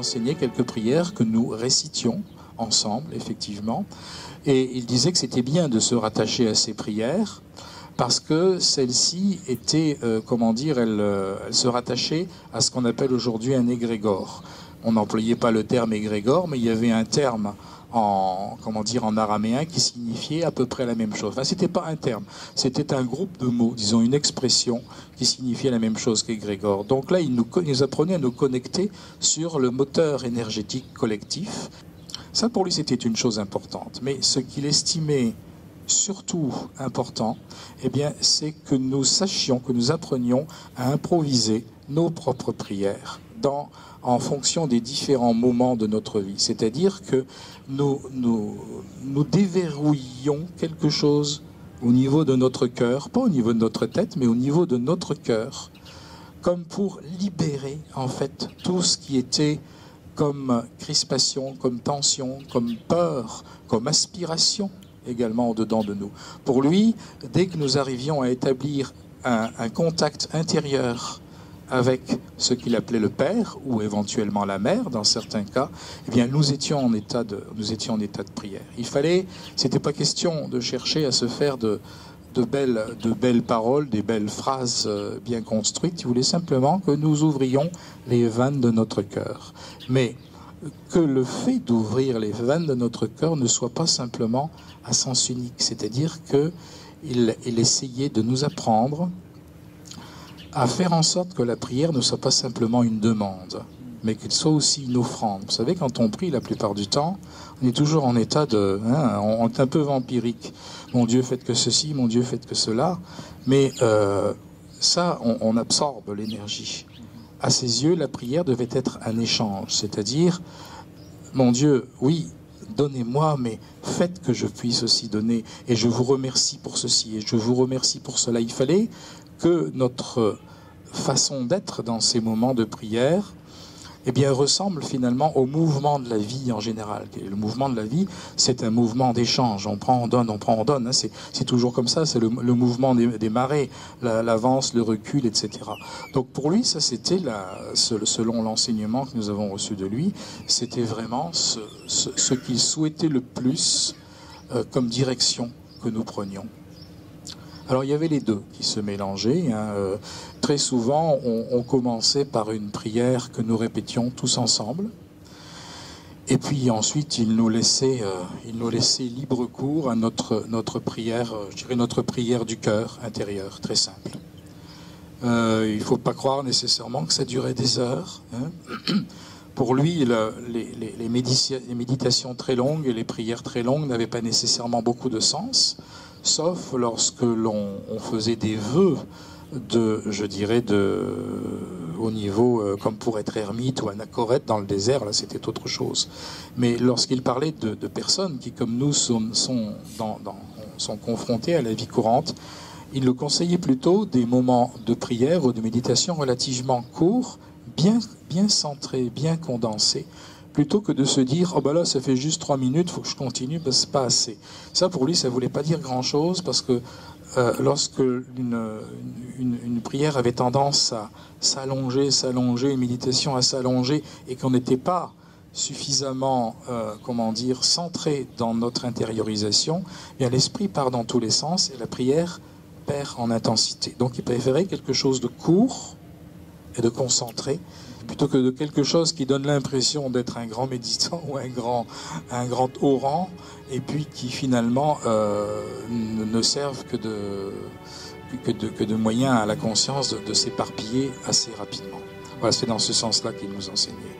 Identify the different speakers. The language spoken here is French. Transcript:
Speaker 1: enseignait quelques prières que nous récitions ensemble, effectivement. Et il disait que c'était bien de se rattacher à ces prières parce que celles-ci étaient, elles se rattachaient à ce qu'on appelle aujourd'hui un égrégore. On n'employait pas le terme égrégore, mais il y avait un terme en araméen qui signifiait à peu près la même chose. Enfin, c'était pas un terme, c'était un groupe de mots, disons une expression qui signifiait la même chose qu'égrégore. Donc là, il nous apprenait à nous connecter sur le moteur énergétique collectif. Ça, pour lui, c'était une chose importante. Mais ce qu'il estimait surtout important, eh bien, c'est que nous sachions, que nous apprenions à improviser nos propres prières en fonction des différents moments de notre vie. C'est-à-dire que nous déverrouillons quelque chose au niveau de notre cœur, pas au niveau de notre tête, mais au niveau de notre cœur, comme pour libérer, en fait, tout ce qui était comme crispation, comme tension, comme peur, comme aspiration également au-dedans de nous. Pour lui, dès que nous arrivions à établir un contact intérieur avec ce qu'il appelait le père ou éventuellement la mère dans certains cas, eh bien nous étions en état de prière. C'était pas question de chercher à se faire de belles paroles, des belles phrases bien construites. Il voulait simplement que nous ouvrions les vannes de notre cœur. Mais que le fait d'ouvrir les vannes de notre cœur ne soit pas simplement à sens unique, c'est-à-dire qu'il essayait de nous apprendre à faire en sorte que la prière ne soit pas simplement une demande, mais qu'elle soit aussi une offrande. Vous savez, quand on prie, la plupart du temps, on est toujours en état on est un peu vampirique. Mon Dieu, faites que ceci, mon Dieu, faites que cela. Mais on absorbe l'énergie. À ses yeux, la prière devait être un échange, c'est-à-dire, mon Dieu, oui, donnez-moi, mais faites que je puisse aussi donner. Et je vous remercie pour ceci, et je vous remercie pour cela. Il fallait que notre façon d'être dans ces moments de prière ressemble finalement au mouvement de la vie en général. Le mouvement de la vie, c'est un mouvement d'échange. On prend, on donne, on prend, on donne. Hein. C'est toujours comme ça, c'est le mouvement des marées, l'avance, le recul, etc. Donc pour lui, ça c'était, selon l'enseignement que nous avons reçu de lui, c'était vraiment ce qu'il souhaitait le plus comme direction que nous prenions. Alors il y avait les deux qui se mélangeaient. Très souvent, on commençait par une prière que nous répétions tous ensemble. Et puis ensuite, il nous laissait libre cours à notre prière, je dirais notre prière du cœur intérieur, très simple. Il ne faut pas croire nécessairement que ça durait des heures. Pour lui, les méditations très longues et les prières très longues n'avaient pas nécessairement beaucoup de sens, sauf lorsque l'on faisait des vœux au niveau, comme pour être ermite ou anachorète dans le désert, là c'était autre chose. Mais lorsqu'il parlait de personnes qui, comme nous, sont confrontées à la vie courante, il le conseillait plutôt des moments de prière ou de méditation relativement courts, bien centrés, bien condensés, plutôt que de se dire « Oh ben là, ça fait juste 3 minutes, il faut que je continue, ben c'est pas assez ». Ça, pour lui, ça voulait pas dire grand-chose, parce que lorsque une prière avait tendance à s'allonger, une méditation à s'allonger, et qu'on n'était pas suffisamment, centré dans notre intériorisation, bien l'esprit part dans tous les sens, et la prière perd en intensité. Donc il préférait quelque chose de court et de concentré, plutôt que de quelque chose qui donne l'impression d'être un grand méditant ou un grand haut rang, et puis qui finalement ne servent que de moyen à la conscience de s'éparpiller assez rapidement. Voilà, c'est dans ce sens-là qu'il nous enseignait.